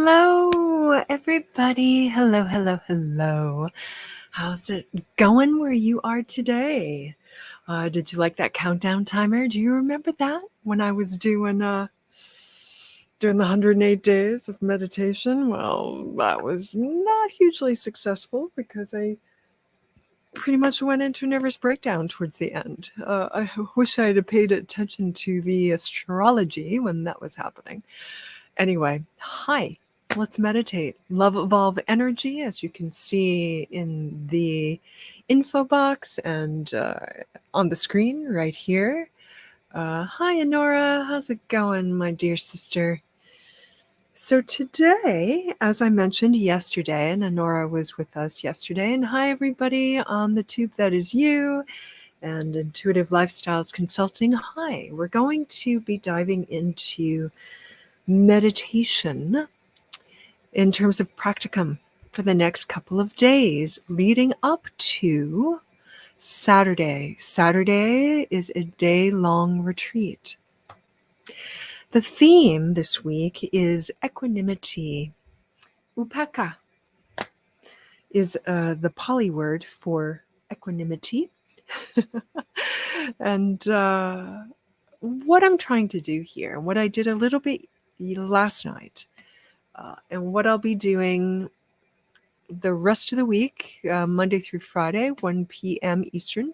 Hello, everybody. Hello, hello, hello. How's it going where you are today? Did you like that countdown timer? Do you remember that when I was doing the 108 days of meditation? Well, that was not hugely successful because I pretty much went into a nervous breakdown towards the end. I wish I had paid attention to the astrology when that was happening. Anyway, hi. Let's meditate. Love Evolve Energy, as you can see in the info box and on the screen right here. Hi, Honora. How's it going, my dear sister? So today, as I mentioned yesterday, and Honora was with us yesterday, and hi, everybody on the tube, that is you, and Intuitive Lifestyles Consulting. Hi, we're going to be diving into meditation in terms of practicum for the next couple of days leading up to Saturday. Saturday is a day-long retreat. The theme this week is equanimity. Upekkha is the Pali word for equanimity. And what I'm trying to do here, and what I did a little bit last night, and what I'll be doing the rest of the week, Monday through Friday, 1 p.m. Eastern,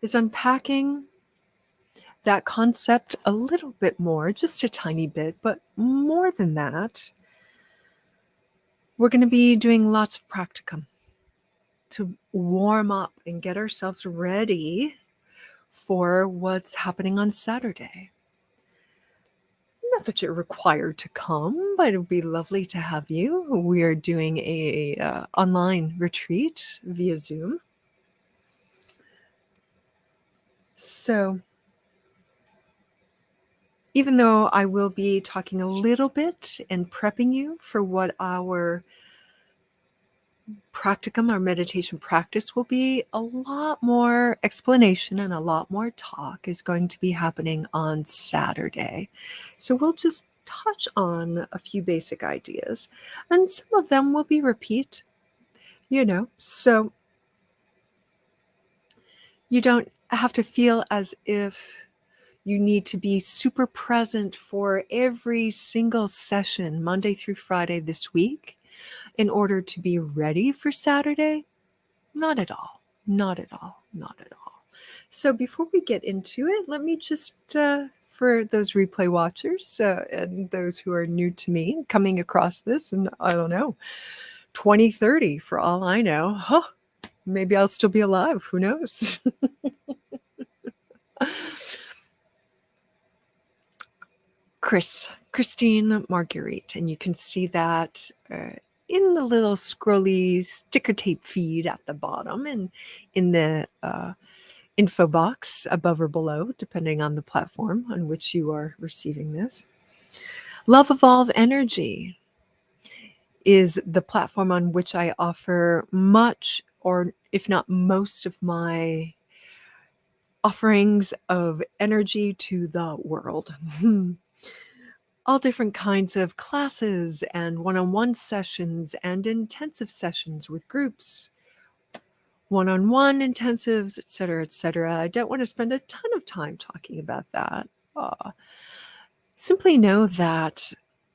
is unpacking that concept a little bit more, just a tiny bit, but more than that, we're going to be doing lots of practicum to warm up and get ourselves ready for what's happening on Saturday. Not that you're required to come, but it would be lovely to have you. We are doing a online retreat via Zoom. So even though I will be talking a little bit and prepping you for what our practicum, our meditation practice will be, a lot more explanation and a lot more talk is going to be happening on Saturday. So we'll just touch on a few basic ideas, and some of them will be repeat, so you don't have to feel as if you need to be super present for every single session, Monday through Friday this week, in order to be ready for Saturday. Not at all. Not at all. Not at all. So before we get into it, let me just, for those replay watchers and those who are new to me, coming across this, and I don't know, 2030 for all I know. Huh, maybe I'll still be alive. Who knows? Christine Marguerite, and you can see that in the little scrolly sticker tape feed at the bottom and in the info box above or below, depending on the platform on which you are receiving this. Love Evolve Energy is the platform on which I offer much, or if not most, of my offerings of energy to the world. All different kinds of classes and one-on-one sessions and intensive sessions with groups, one-on-one intensives, etc., etc. I don't want to spend a ton of time talking about that. Simply know that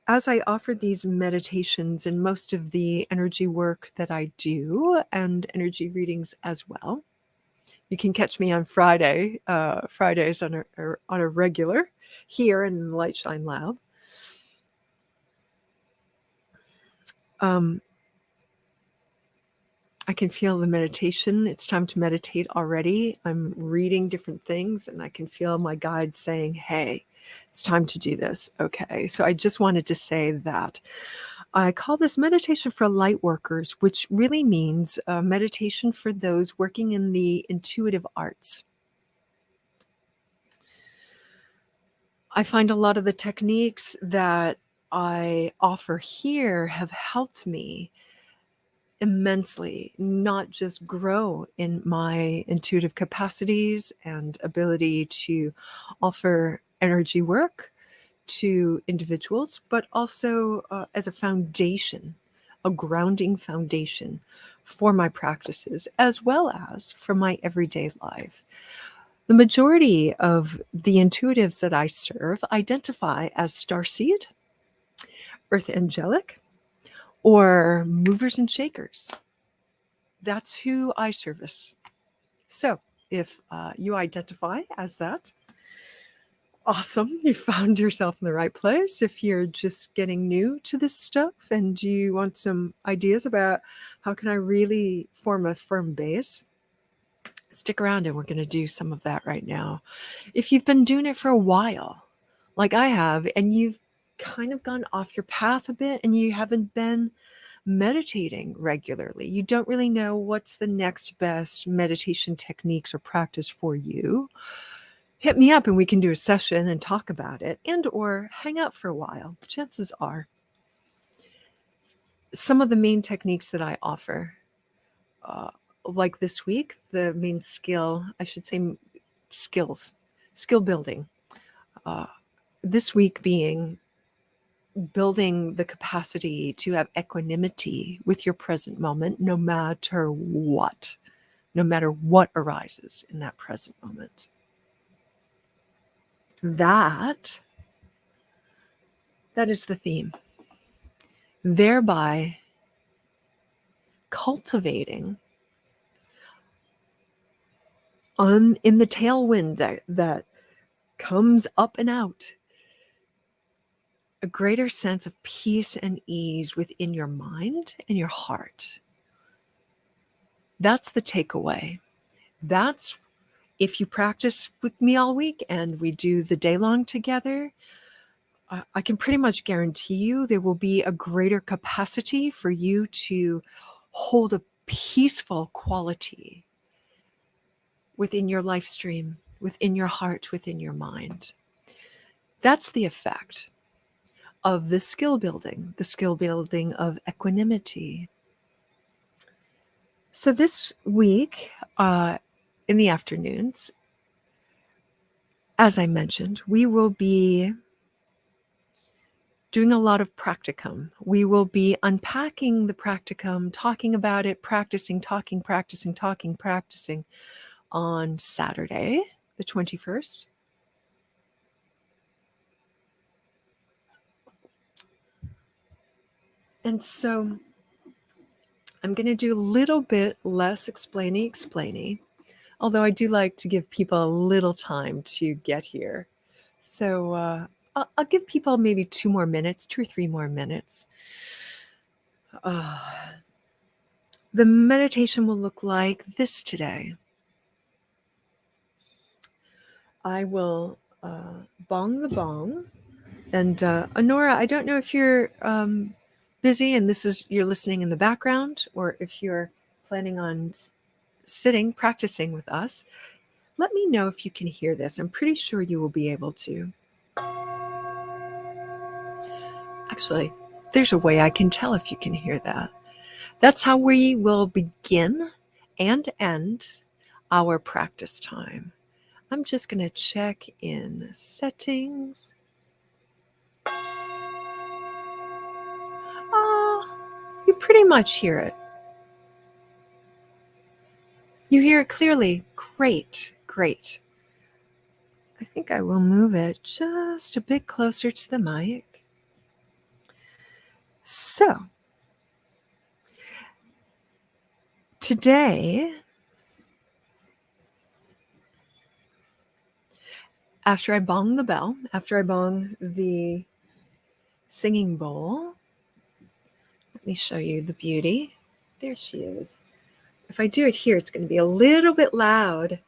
as I offer these meditations and most of the energy work that I do, and energy readings as well, you can catch me on Fridays on a regular here in the Lightshine Lab. I can feel the meditation. It's time to meditate already. I'm reading different things and I can feel my guide saying, hey, it's time to do this. Okay, so I just wanted to say that I call this meditation for light workers, which really means meditation for those working in the intuitive arts. I find a lot of the techniques that I offer here have helped me immensely, not just grow in my intuitive capacities and ability to offer energy work to individuals, but also as a foundation, a grounding foundation for my practices, as well as for my everyday life. The majority of the intuitives that I serve identify as starseed, earth angelic, or movers and shakers. That's who I service. So if you identify as that, awesome, you found yourself in the right place. If you're just getting new to this stuff and you want some ideas about how can I really form a firm base, stick around and we're going to do some of that right now. If you've been doing it for a while, like I have, and you've kind of gone off your path a bit and you haven't been meditating regularly, you don't really know what's the next best meditation techniques or practice for you, hit me up and we can do a session and talk about it, and or hang out for a while. Chances are some of the main techniques that I offer, like this week, the main skill, I should say skill building, this week being building the capacity to have equanimity with your present moment, no matter what arises in that present moment. That is the theme. Thereby cultivating in the tailwind that comes up and out, a greater sense of peace and ease within your mind and your heart. That's the takeaway. That's if you practice with me all week and we do the day long together, I can pretty much guarantee you there will be a greater capacity for you to hold a peaceful quality within your life stream, within your heart, within your mind. That's the effect of the skill building of equanimity. So this week, in the afternoons, as I mentioned, we will be doing a lot of practicum. We will be unpacking the practicum, talking about it, practicing on Saturday, the 21st. And so I'm going to do a little bit less explaining, although I do like to give people a little time to get here. So I'll give people maybe 2 or 3 more minutes. The meditation will look like this today. I will bong the bong. And Honora, I don't know if you're busy and you're listening in the background, or if you're planning on sitting, practicing with us. Let me know if you can hear this. I'm pretty sure you will be able to. Actually, there's a way I can tell if you can hear that. That's how we will begin and end our practice time. I'm just going to check in settings. You pretty much hear it. You hear it clearly. Great. I think I will move it just a bit closer to the mic. So, today, after I bong the bell, after I bong the singing bowl, let me show you the beauty. There she is. If I do it here, it's going to be a little bit loud.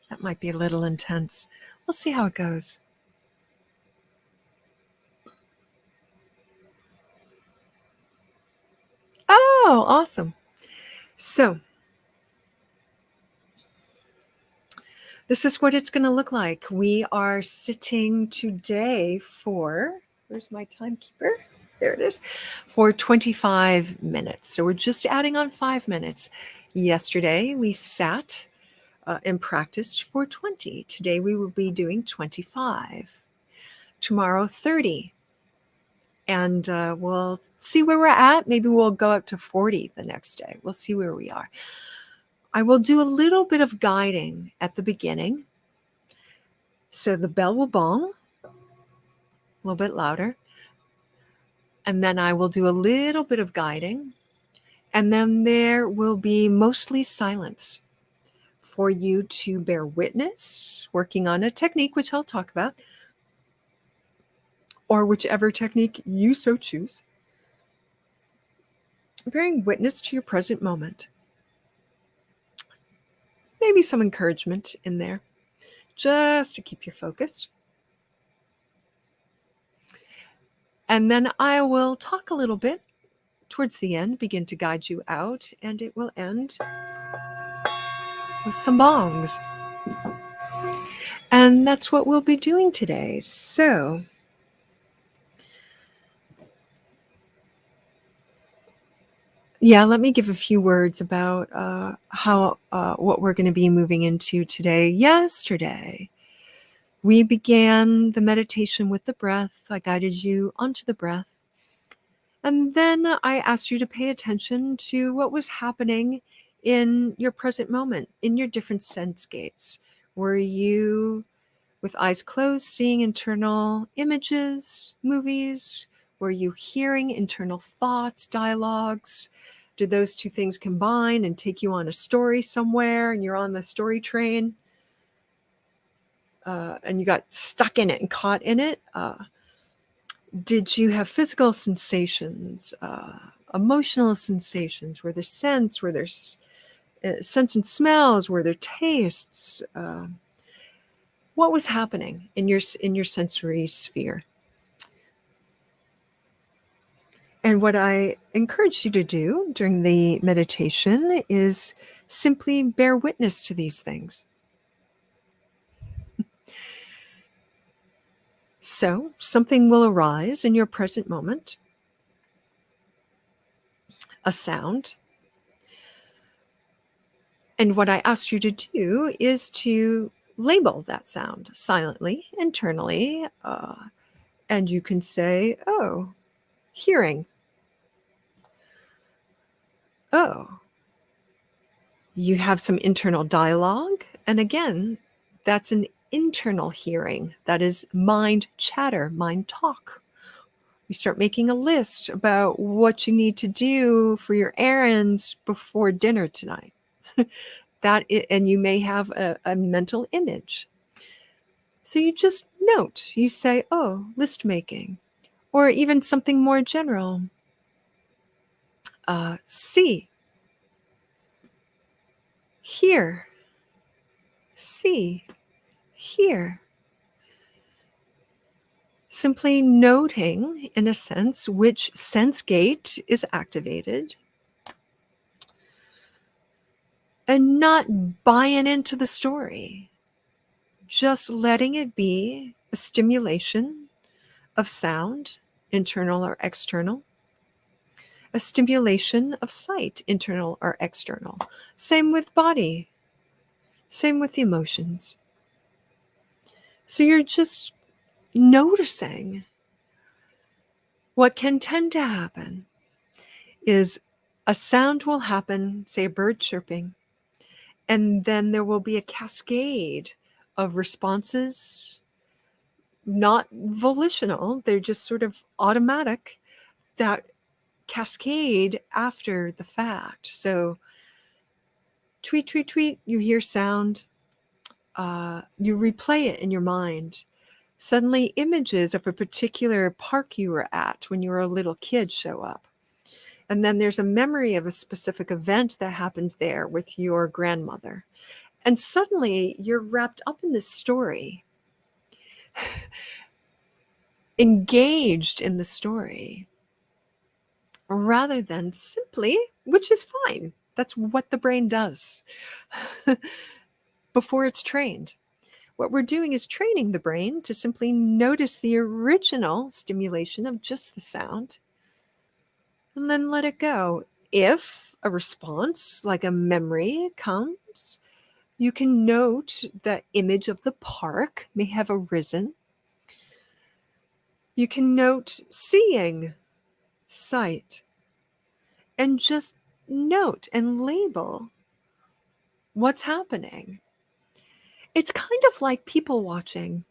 That might be a little intense. We'll see how it goes. Oh, awesome. So, this is what it's going to look like. We are sitting today for, where's my timekeeper? There it is, for 25 minutes. So we're just adding on 5 minutes. Yesterday, we sat and practiced for 20. Today we will be doing 25. Tomorrow 30. And we'll see where we're at. Maybe we'll go up to 40 the next day. We'll see where we are. I will do a little bit of guiding at the beginning. So the bell will bong a little bit louder. And then I will do a little bit of guiding. And then there will be mostly silence for you to bear witness, working on a technique, which I'll talk about, or whichever technique you so choose. Bearing witness to your present moment. Maybe some encouragement in there, just to keep you focused. And then I will talk a little bit towards the end, begin to guide you out, and it will end with some bongs. And that's what we'll be doing today. So, yeah, let me give a few words about what we're going to be moving into today. Yesterday, we began the meditation with the breath. I guided you onto the breath. And then I asked you to pay attention to what was happening in your present moment, in your different sense gates. Were you, with eyes closed, seeing internal images, movies? Were you hearing internal thoughts, dialogues? Did those two things combine and take you on a story somewhere and you're on the story train? And you got stuck in it and caught in it? Did you have physical sensations, emotional sensations? Were there scents? Were there scents and smells? Were there tastes? What was happening in your sensory sphere? And what I encourage you to do during the meditation is simply bear witness to these things. So something will arise in your present moment, a sound. And what I asked you to do is to label that sound silently, internally. And you can say, oh, hearing. Oh, you have some internal dialogue. And again, that's an internal hearing. That is mind chatter, mind talk. You start making a list about what you need to do for your errands before dinner tonight. And you may have a mental image. So you just note, you say, oh, list making, or even something more general. See, hear, see, hear. Simply noting, in a sense, which sense gate is activated and not buying into the story. Just letting it be a stimulation of sound, internal or external, a stimulation of sight, internal or external. Same with body, same with the emotions. So you're just noticing. What can tend to happen is a sound will happen, say a bird chirping, and then there will be a cascade of responses, not volitional, they're just sort of automatic, that cascade after the fact. So tweet, tweet, tweet, you hear sound, you replay it in your mind. Suddenly images of a particular park you were at when you were a little kid show up. And then there's a memory of a specific event that happened there with your grandmother. And suddenly you're wrapped up in this story, engaged in the story, rather than simply, which is fine. That's what the brain does before it's trained. What we're doing is training the brain to simply notice the original stimulation of just the sound and then let it go. If a response like a memory comes, You can note the image of the park may have arisen. You can note seeing, sight, and just note and label what's happening. It's kind of like people watching,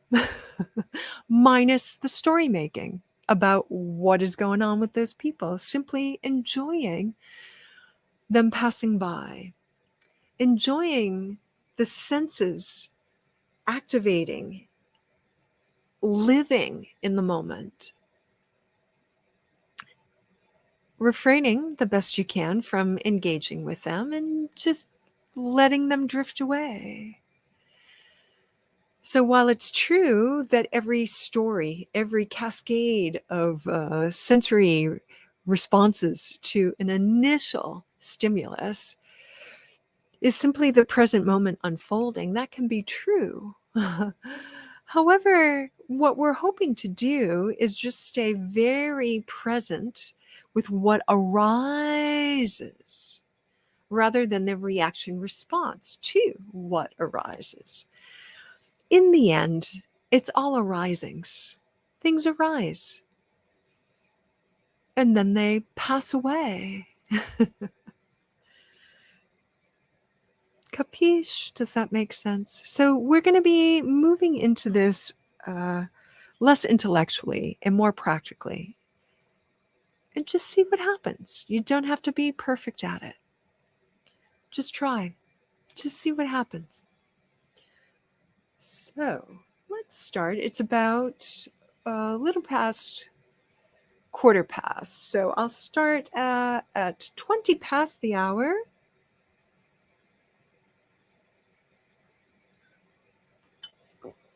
minus the story making about what is going on with those people, simply enjoying them passing by, enjoying the senses activating, living in the moment, refraining the best you can from engaging with them and just letting them drift away. So while it's true that every story, every cascade of sensory responses to an initial stimulus is simply the present moment unfolding, that can be true. However, what we're hoping to do is just stay very present with what arises rather than the reaction response to what arises. In the end, it's all arisings. Things arise and then they pass away. Capiche? Does that make sense? So we're going to be moving into this less intellectually and more practically. And just see what happens. You don't have to be perfect at it. Just try. Just see what happens. So let's start. It's about a little past quarter past. So I'll start at 20 past the hour.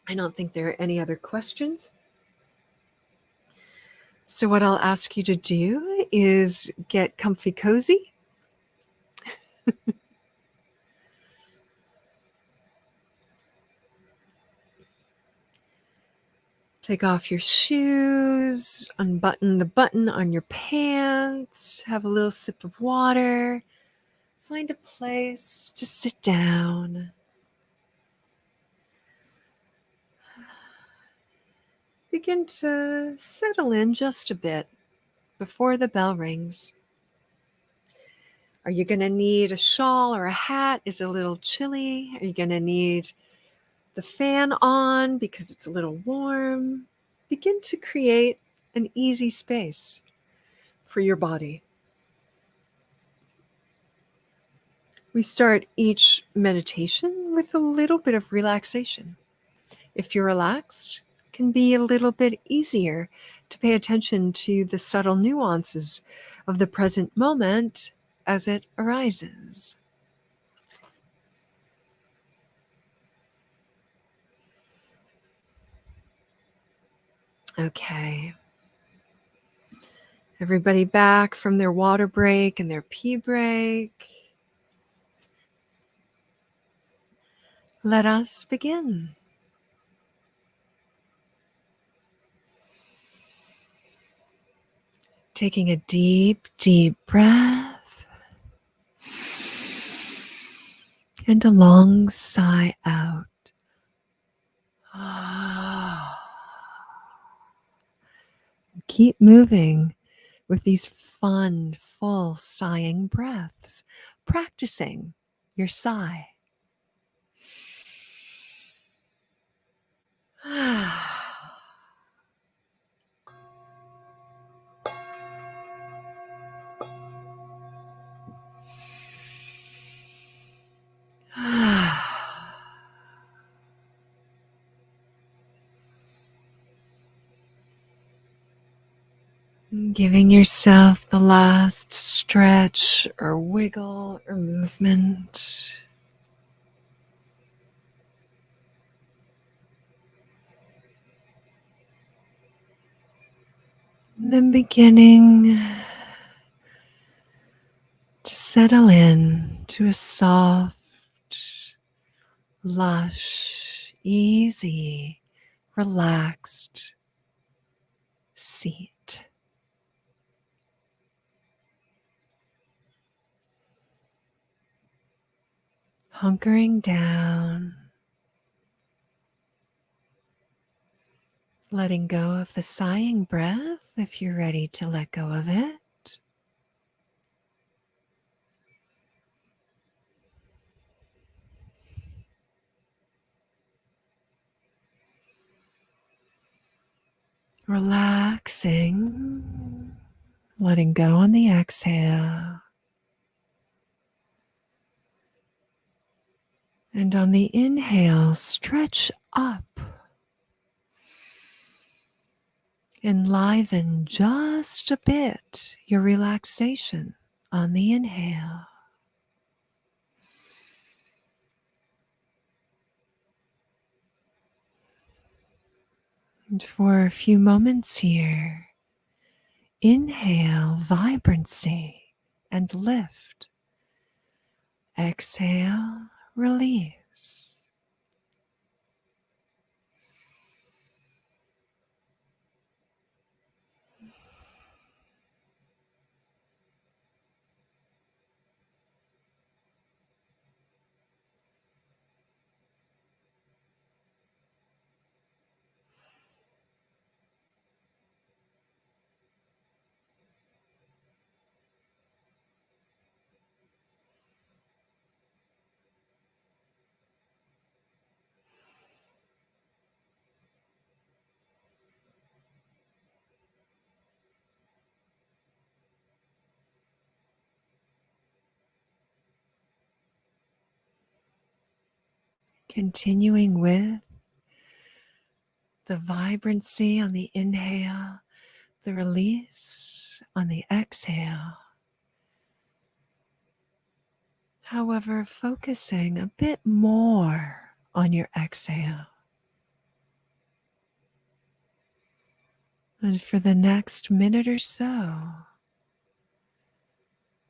I don't think there are any other questions. So what I'll ask you to do is get comfy cozy. Take off your shoes, unbutton the button on your pants, have a little sip of water, find a place, just sit down. Begin to settle in just a bit before the bell rings. Are you going to need a shawl or a hat? Is it a little chilly? Are you going to need the fan on because it's a little warm? Begin to create an easy space for your body. We start each meditation with a little bit of relaxation. If you're relaxed, it can be a little bit easier to pay attention to the subtle nuances of the present moment as it arises. Okay. Everybody back from their water break and their pee break. Let us begin. Taking a deep, deep breath and a long sigh out. Keep moving with these fun, full sighing breaths, practicing your sigh. Giving yourself the last stretch or wiggle or movement. Then beginning to settle in to a soft, lush, easy, relaxed seat. hunkering down, letting go of the sighing breath if you're ready to let go of it. Relaxing, letting go on the exhale. And on the inhale, stretch up. Enliven just a bit your relaxation on the inhale. And for a few moments here, inhale vibrancy and lift. Exhale, release. Continuing with the vibrancy on the inhale, the release on the exhale. However, focusing a bit more on your exhale. And for the next minute or so,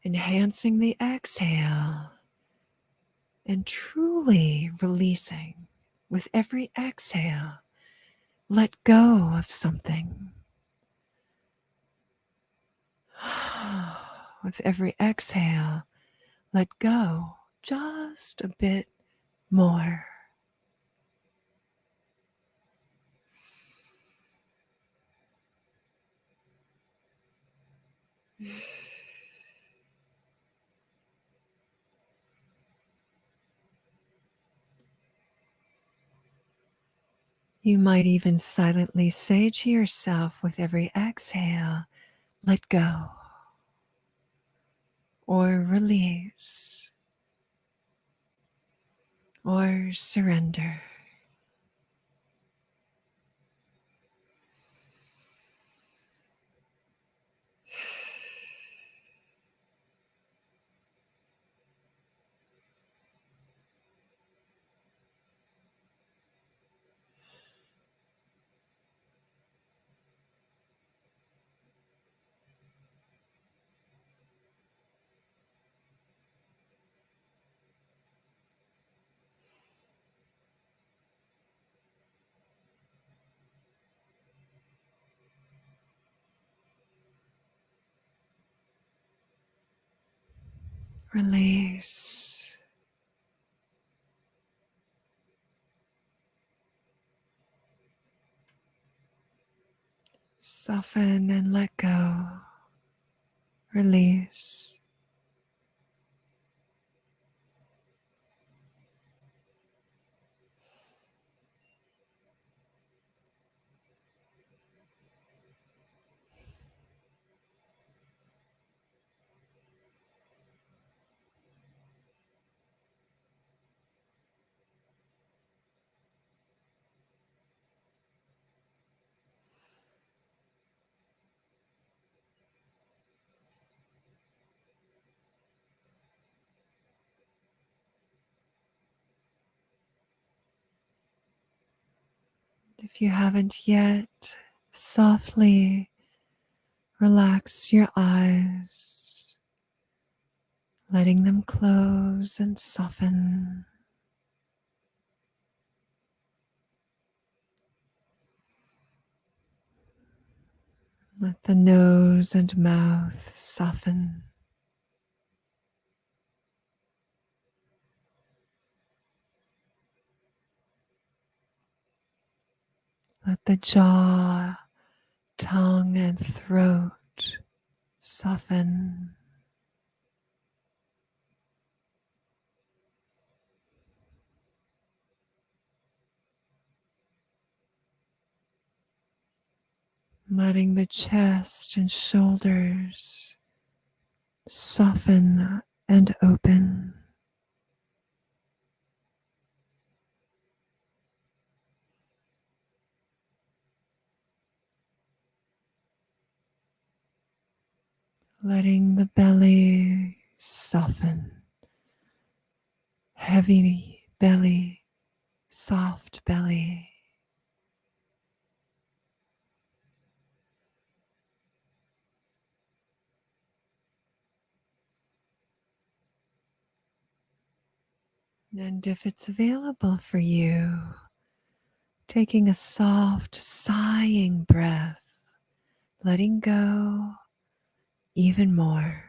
enhancing the exhale and truly releasing with every exhale. Let go of something. With every exhale, let go just a bit more. You might even silently say to yourself with every exhale, let go or release or surrender. Release. Soften and let go. Release. If you haven't yet, softly relax your eyes, letting them close and soften. Let the nose and mouth soften. Let the jaw, tongue, and throat soften. Letting the chest and shoulders soften and open. Letting the belly soften. Heavy belly, soft belly. And if it's available for you, taking a soft, sighing breath, letting go even more.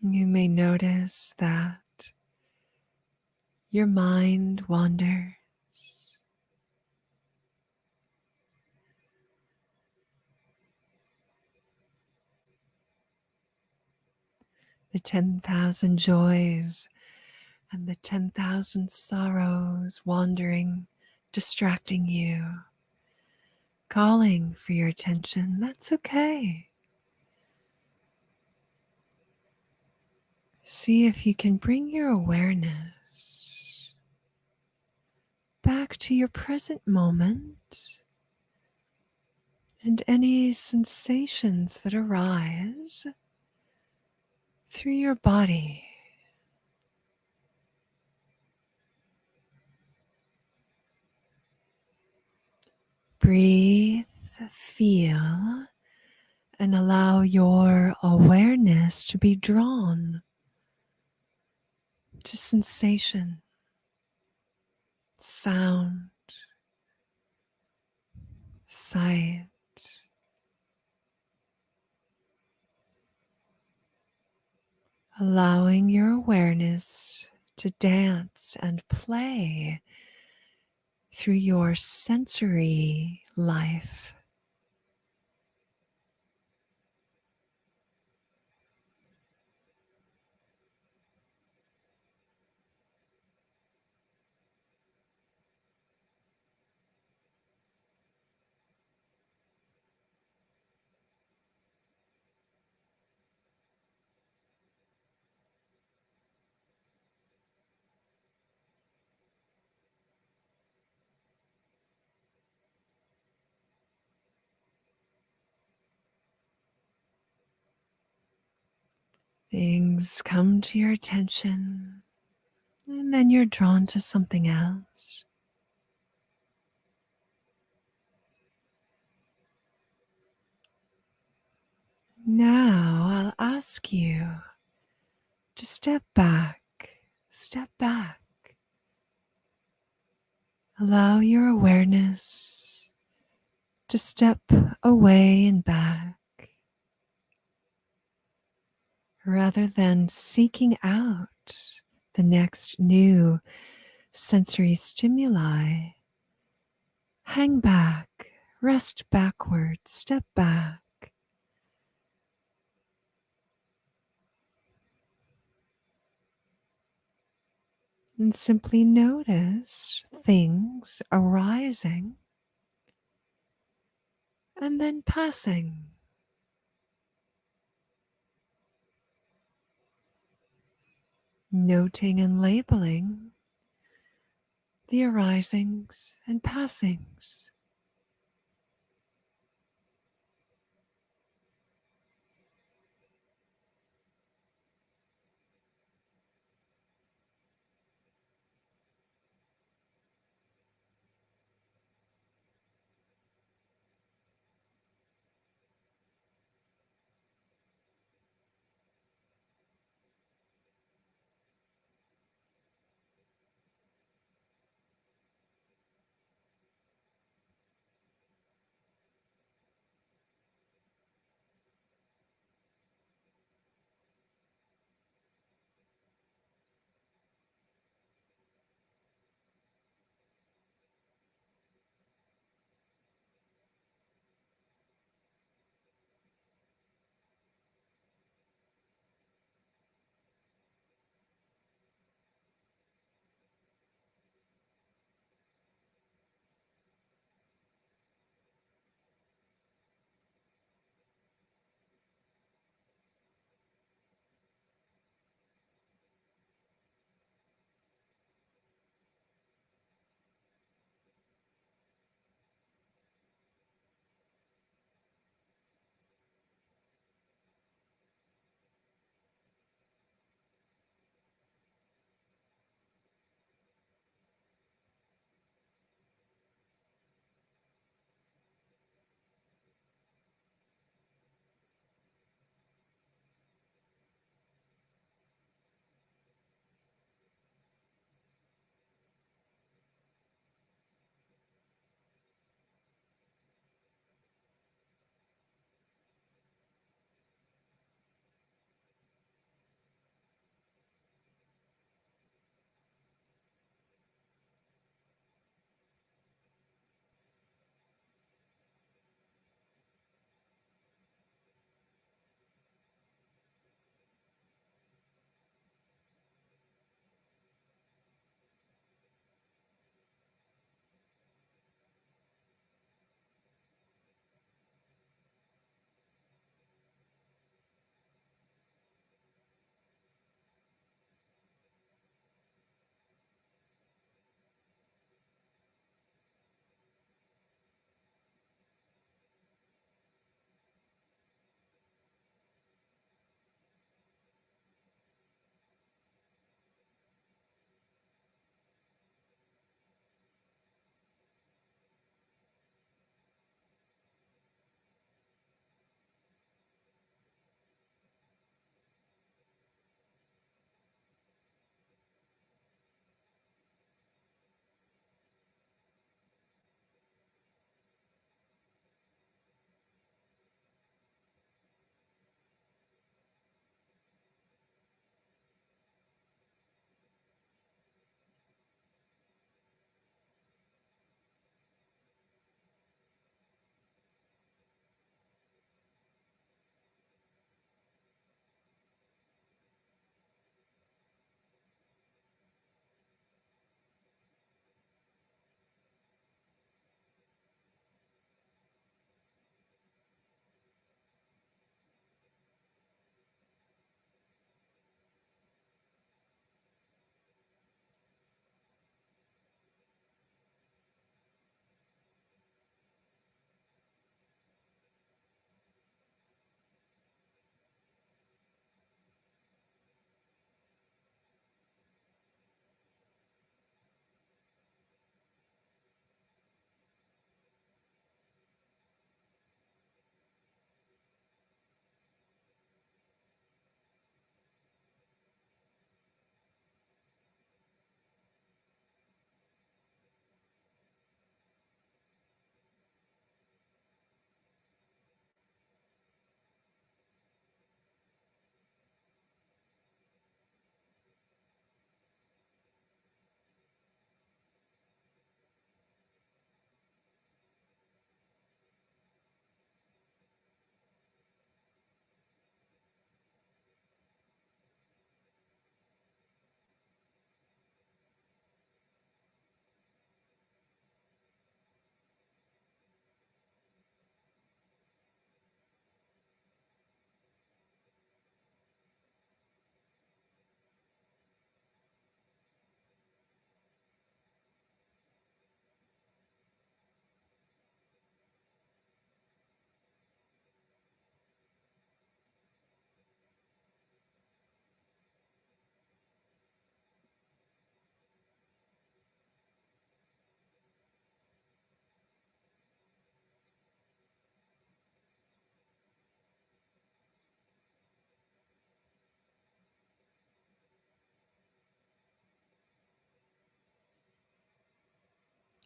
You may notice that your mind wanders. The 10,000 joys and the 10,000 sorrows wandering, distracting you, calling for your attention. That's okay. See if you can bring your awareness back to your present moment and any sensations that arise through your body. Breathe, feel, and allow your awareness to be drawn to sensation, sound, sight. Allowing your awareness to dance and play through your sensory life. Things come to your attention, and then you're drawn to something else. Now I'll ask you to step back, step back. Allow your awareness to step away and back rather than seeking out the next new sensory stimuli. Hang back, rest backward, step back. And simply notice things arising and then passing. Noting and labeling the arisings and passings.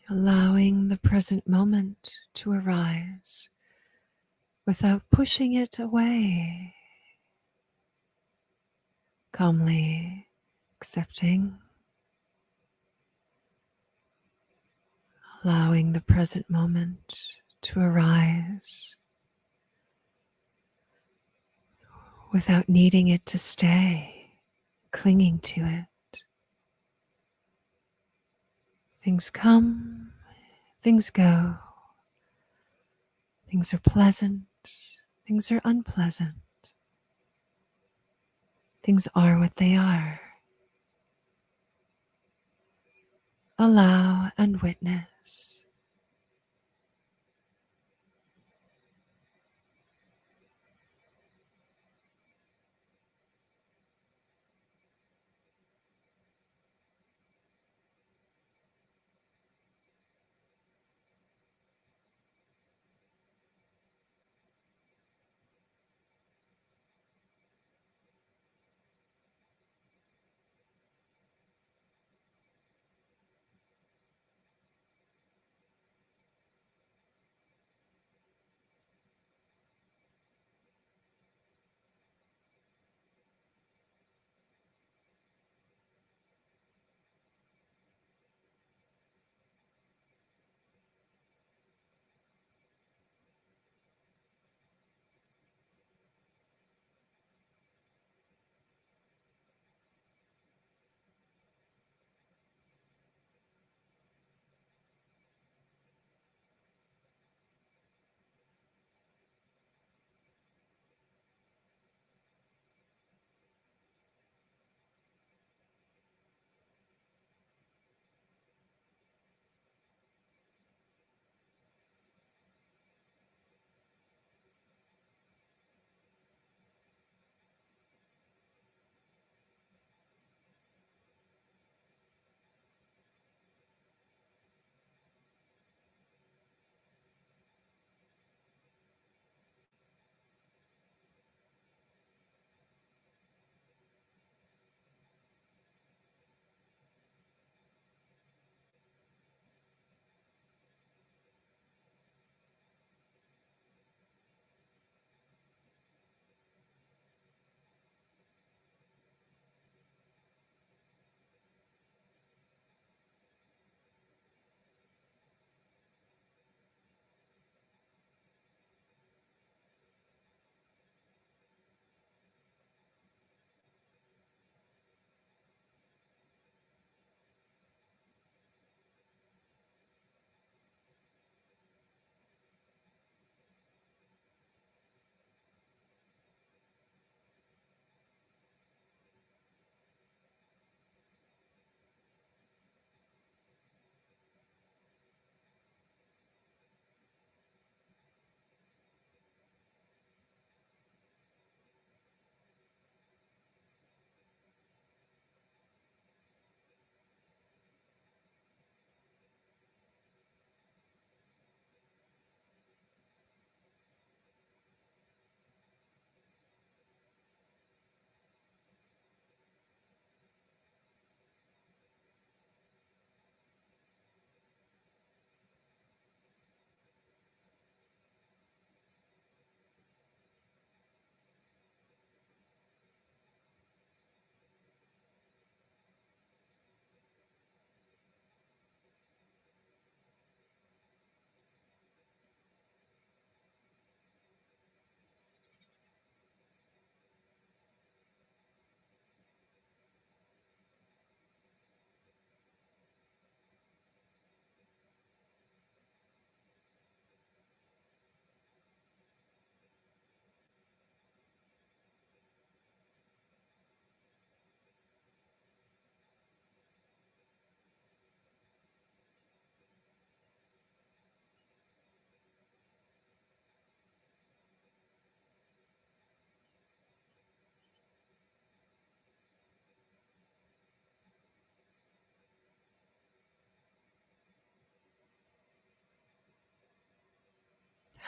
allowing the present moment to arise without pushing it away, calmly accepting, allowing the present moment to arise without needing it to stay, clinging to it. Things come, things go. Things are pleasant, things are unpleasant. Things are what they are. Allow and witness.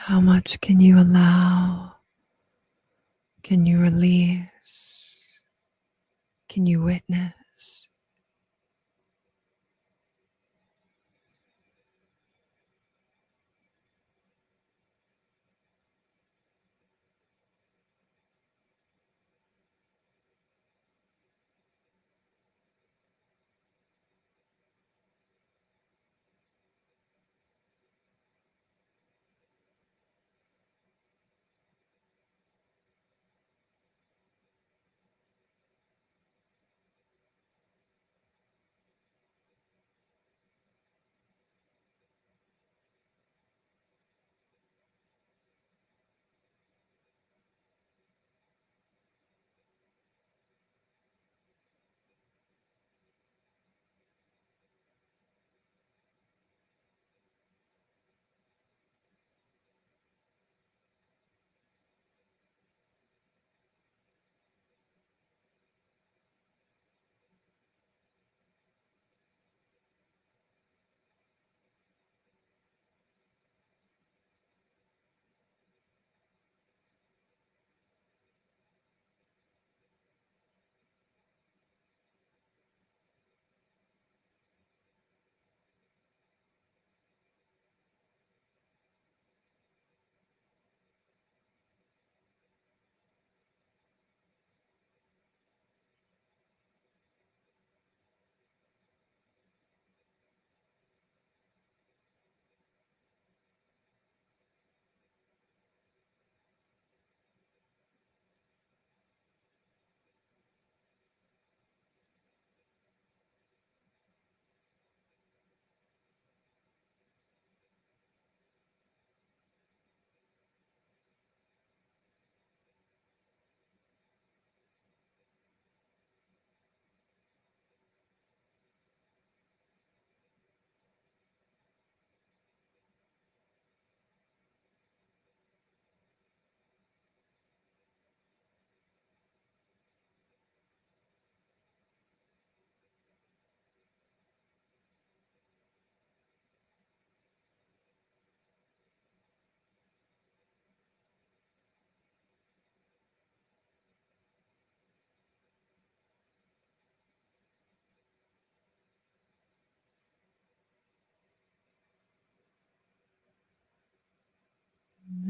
How much can you allow? Can you release? Can you witness?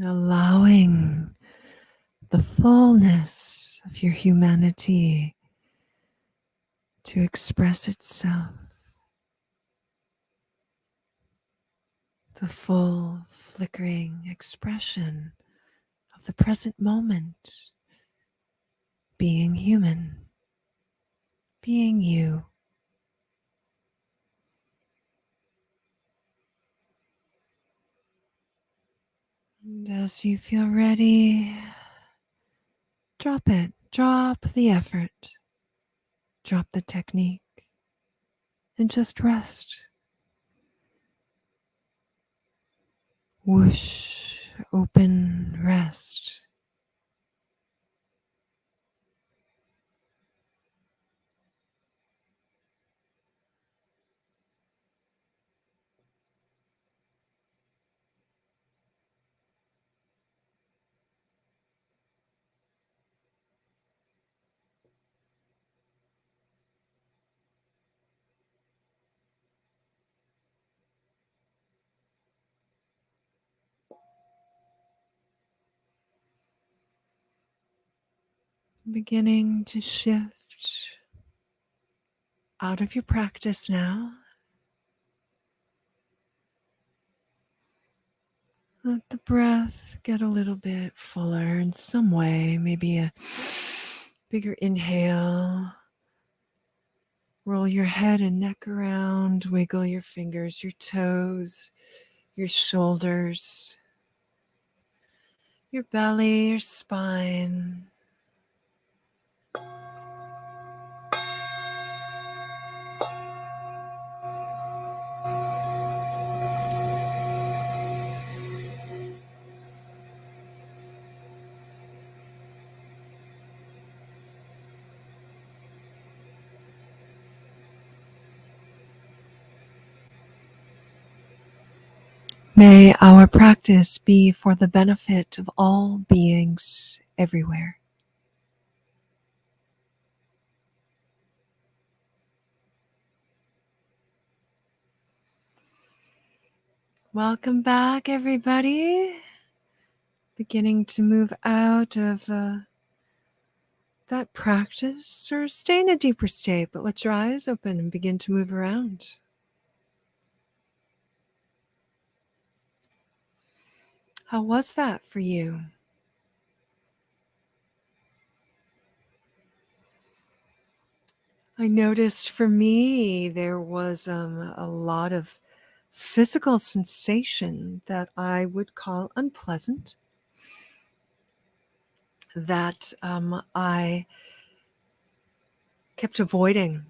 allowing the fullness of your humanity to express itself, the full flickering expression of the present moment, being human, being you. And as you feel ready, drop it, drop the effort, drop the technique, and just rest. Whoosh, open, rest. Beginning to shift out of your practice now. Let the breath get a little bit fuller in some way, maybe a bigger inhale. Roll your head and neck around, wiggle your fingers, your toes, your shoulders, your belly, your spine. May our practice be for the benefit of all beings everywhere. Welcome back, everybody. Beginning to move out of that practice or stay in a deeper state, but let your eyes open and begin to move around. How was that for you? I noticed for me there was a lot of physical sensation that I would call unpleasant, that I kept avoiding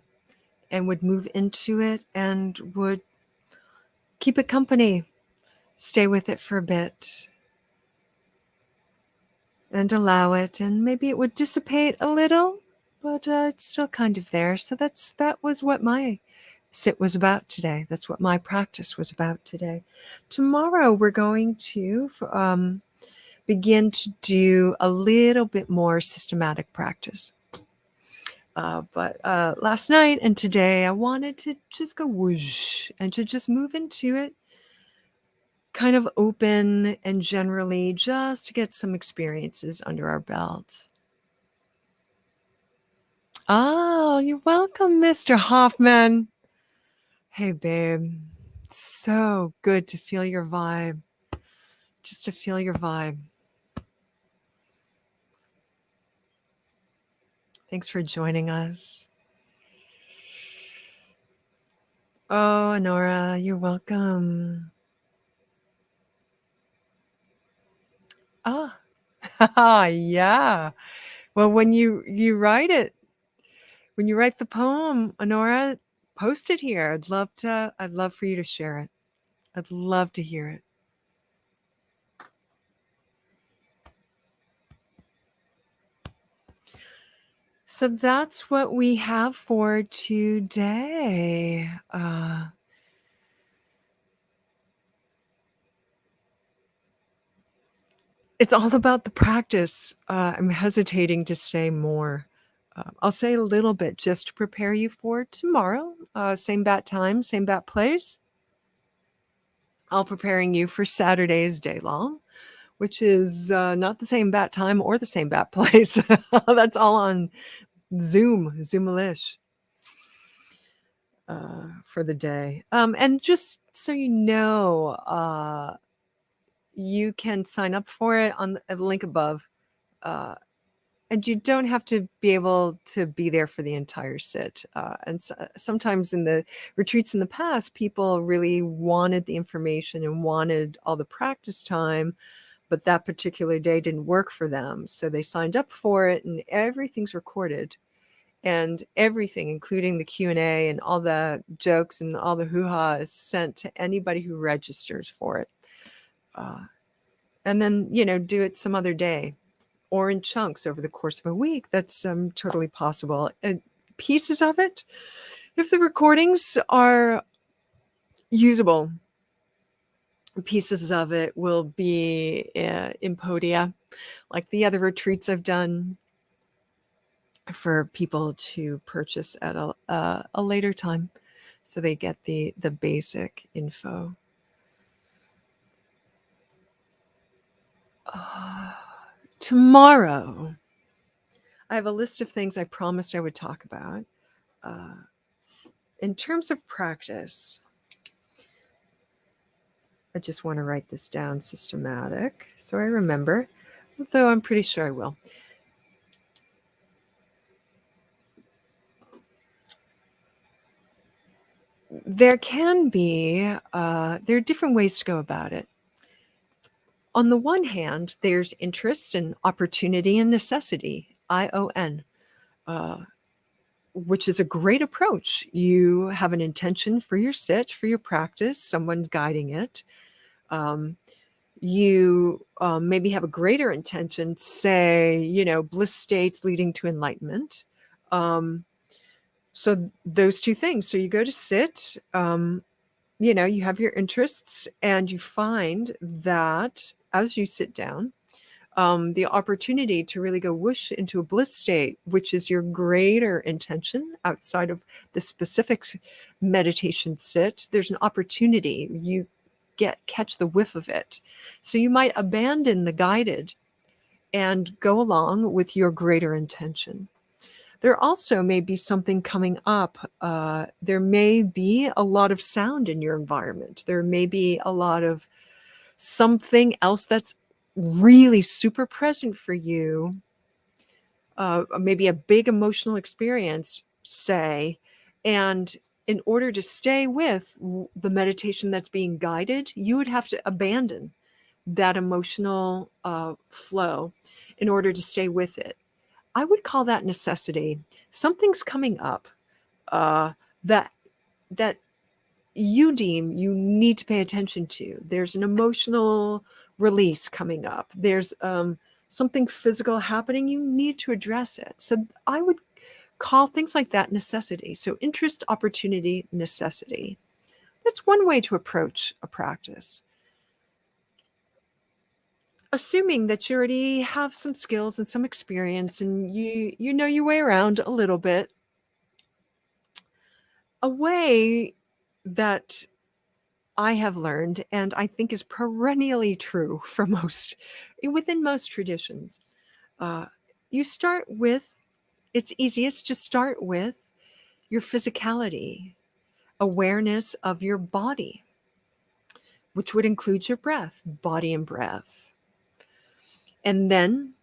and would move into it and would keep it company, stay with it for a bit and allow it, and maybe it would dissipate a little, but it's still kind of there. So that was what my sit was about today. That's what my practice was about today. Tomorrow we're going to begin to do a little bit more systematic practice. But last night and today I wanted to just go whoosh and to just move into it kind of open and generally just to get some experiences under our belts. Oh, you're welcome, Mr. Hoffman. Hey, babe. So good to feel your vibe. Just to feel your vibe. Thanks for joining us. Oh, Honora, you're welcome. Ah, yeah. Well, when you write it, when you write the poem, Honora, post it here. I'd love for you to share it. I'd love to hear it. So that's what we have for today. It's all about the practice. I'm hesitating to say more. I'll say a little bit just to prepare you for tomorrow. Same bat time, same bat place. I'll preparing you for Saturday's day long, which is not the same bat time or the same bat place. That's all on Zoomlish for the day. And just so you know, you can sign up for it on the link above. And you don't have to be able to be there for the entire sit. And sometimes in the retreats in the past, people really wanted the information and wanted all the practice time, but that particular day didn't work for them. So they signed up for it, and everything's recorded. And everything, including the Q&A and all the jokes and all the hoo-ha, is sent to anybody who registers for it. And then, do it some other day, or in chunks over the course of a week. That's totally possible. And pieces of it, if the recordings are usable, pieces of it will be in Podia, like the other retreats I've done, for people to purchase at a later time, so they get the basic info. Tomorrow, I have a list of things I promised I would talk about. In terms of practice, I just want to write this down systematic so I remember, though I'm pretty sure I will. There can be, there are different ways to go about it. On the one hand, there's interest and opportunity and necessity, ION, which is a great approach. You have an intention for your sit, for your practice, someone's guiding it. You maybe have a greater intention, say, bliss states leading to enlightenment. So those two things. So you go to sit, you have your interests, and you find that as you sit down, the opportunity to really go whoosh into a bliss state, which is your greater intention outside of the specific meditation sit, there's an opportunity. You catch the whiff of it. So you might abandon the guided and go along with your greater intention. There also may be something coming up. There may be a lot of sound in your environment. There may be a lot of something else that's really super present for you. Maybe a big emotional experience, say, and in order to stay with the meditation that's being guided, you would have to abandon that emotional flow in order to stay with it. I would call that necessity. Something's coming up that you deem you need to pay attention to. There's an emotional release coming up. There's something physical happening. You need to address it. So I would call things like that necessity. So interest, opportunity, necessity. That's one way to approach a practice. Assuming that you already have some skills and some experience, and you know your way around a little bit, a way that I have learned, and I think is perennially true for within most traditions, you start with, it's easiest to start with your physicality, awareness of your body, which would include your breath, body and breath. And then,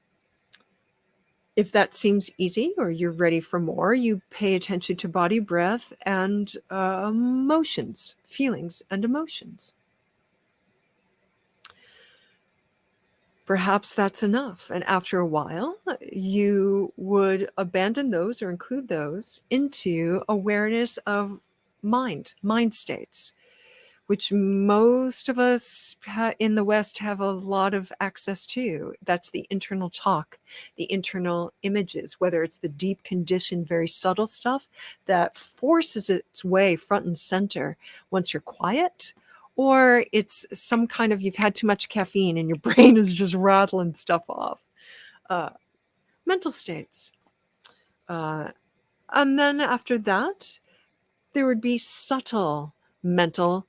if that seems easy or you're ready for more, you pay attention to body, breath, and emotions, feelings, and emotions. Perhaps that's enough. And after a while, you would abandon those or include those into awareness of mind states, which most of us in the West have a lot of access to. That's the internal talk, the internal images, whether it's the deep conditioned, very subtle stuff that forces its way front and center once you're quiet, or it's some kind of, you've had too much caffeine and your brain is just rattling stuff off. Mental states. And then after that, there would be subtle mental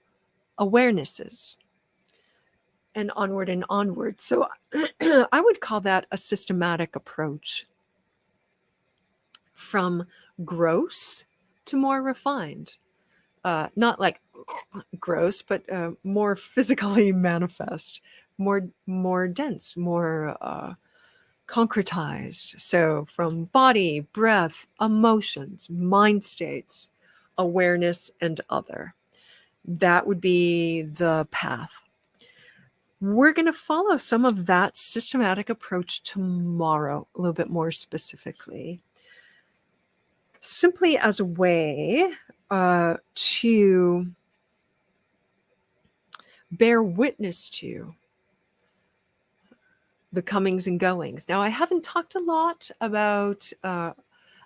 awarenesses. and onward and onward. So I would call that a systematic approach from gross to more refined. Not like gross, but more physically manifest, more dense, more concretized. So from body, breath, emotions, mind states, awareness, and other. That would be the path. We're going to follow some of that systematic approach tomorrow, a little bit more specifically, simply as a way to bear witness to the comings and goings. Now, I haven't talked a lot about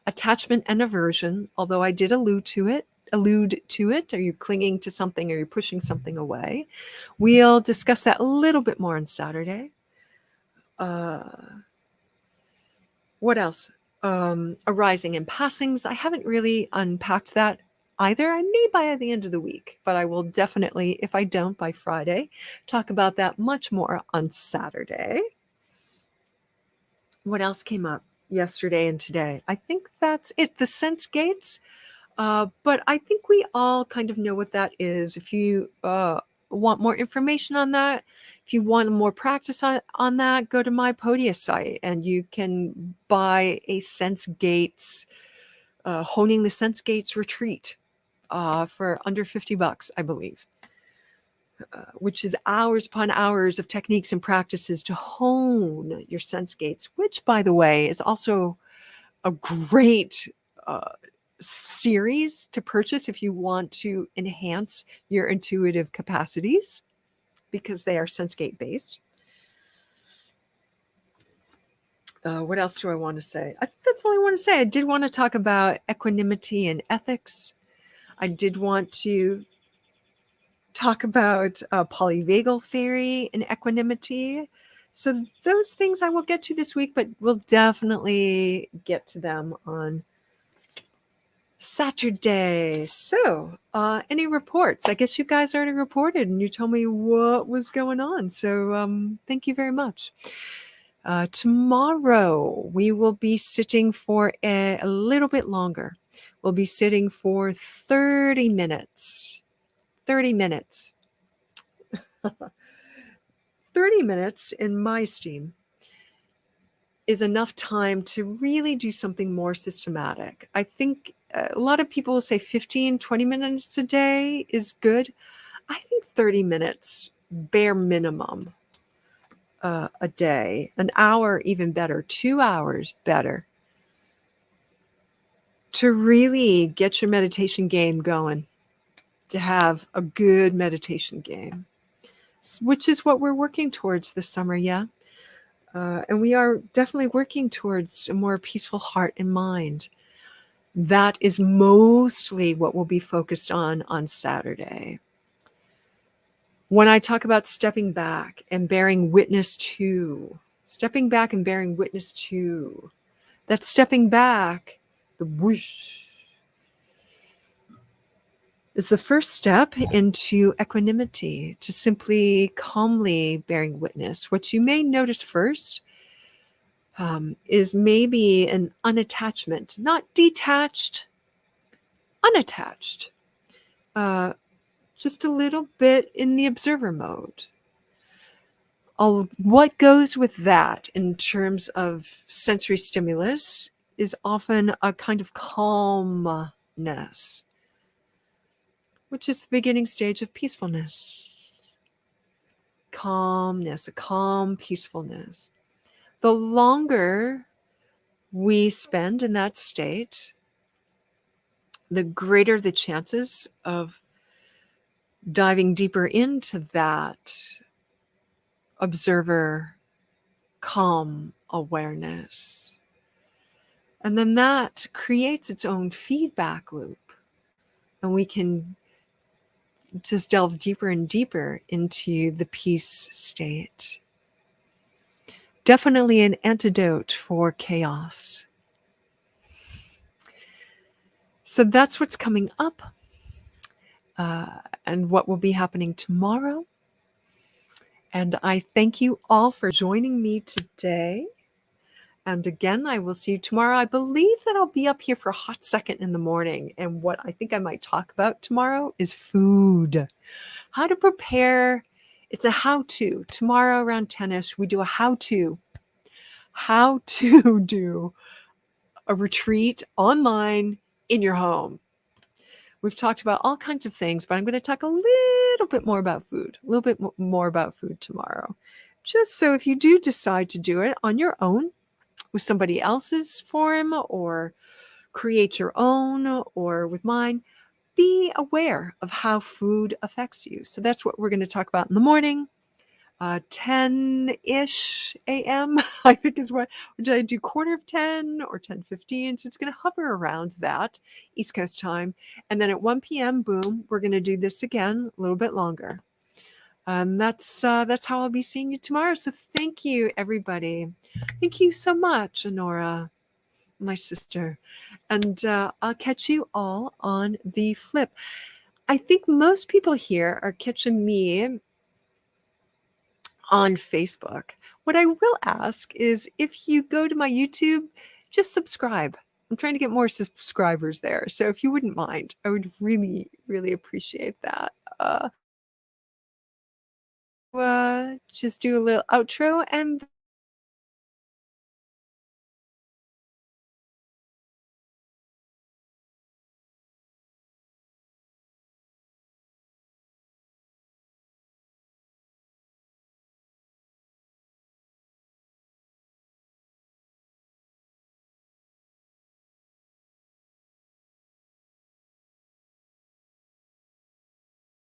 attachment and aversion, although I did allude to it. Are you clinging to something? Are you pushing something away? We'll discuss that a little bit more on Saturday. What else? Arising and passings. I haven't really unpacked that either. I may by the end of the week, but I will definitely, if I don't by Friday, talk about that much more on Saturday. What else came up yesterday and today? I think that's it. The sense gates. But I think we all kind of know what that is. If you want more information on that, if you want more practice on that, go to my Podia site and you can buy a Sense Gates, Honing the Sense Gates retreat for under $50, I believe, which is hours upon hours of techniques and practices to hone your sense gates, which, by the way, is also a great series to purchase if you want to enhance your intuitive capacities, because they are sense gate based. What else do I want to say? I think that's all I want to say. I did want to talk about equanimity and ethics. I did want to talk about polyvagal theory and equanimity. So those things I will get to this week, but we'll definitely get to them on Saturday. So, any reports? I guess you guys already reported and you told me what was going on. So, thank you very much. Tomorrow, we will be sitting for a little bit longer. We'll be sitting for 30 minutes. 30 minutes. 30 minutes in my esteem is enough time to really do something more systematic. I think a lot of people will say 15, 20 minutes a day is good. I think 30 minutes, bare minimum, a day, an hour even better, 2 hours better, to really get your meditation game going, to have a good meditation game, which is what we're working towards this summer, yeah? And we are definitely working towards a more peaceful heart and mind. That is mostly what we'll be focused on Saturday. When I talk about stepping back and bearing witness to, that stepping back, the whoosh, is the first step into equanimity, to simply calmly bearing witness. What you may notice first is maybe an unattachment, not detached, unattached, just a little bit in the observer mode. What goes with that in terms of sensory stimulus is often a kind of calmness, which is the beginning stage of peacefulness. Calmness, a calm peacefulness. The longer we spend in that state, the greater the chances of diving deeper into that observer calm awareness. And then that creates its own feedback loop. And we can just delve deeper and deeper into the peace state. Definitely an antidote for chaos. So that's what's coming up, and what will be happening tomorrow. And I thank you all for joining me today. And again, I will see you tomorrow. I believe that I'll be up here for a hot second in the morning. And what I think I might talk about tomorrow is food. How to prepare. It's a how-to. Tomorrow around 10ish, we do a how-to. How to do a retreat online in your home. We've talked about all kinds of things, but I'm going to talk a little bit more about food, a little bit more about food tomorrow. Just so if you do decide to do it on your own with somebody else's forum or create your own or with mine, be aware of how food affects you. So that's what we're going to talk about in the morning. 10-ish a.m. I think is what did I do, quarter of 10 or 10:15? So it's going to hover around that East Coast time. And then at 1 p.m., boom, we're going to do this again a little bit longer. That's how I'll be seeing you tomorrow. So thank you, everybody. Thank you so much, Honora, my sister. And I'll catch you all on the flip. I think most people here are catching me on Facebook. What I will ask is if you go to my YouTube, just subscribe. I'm trying to get more subscribers there. So if you wouldn't mind, I would really, really appreciate that. Just do a little outro and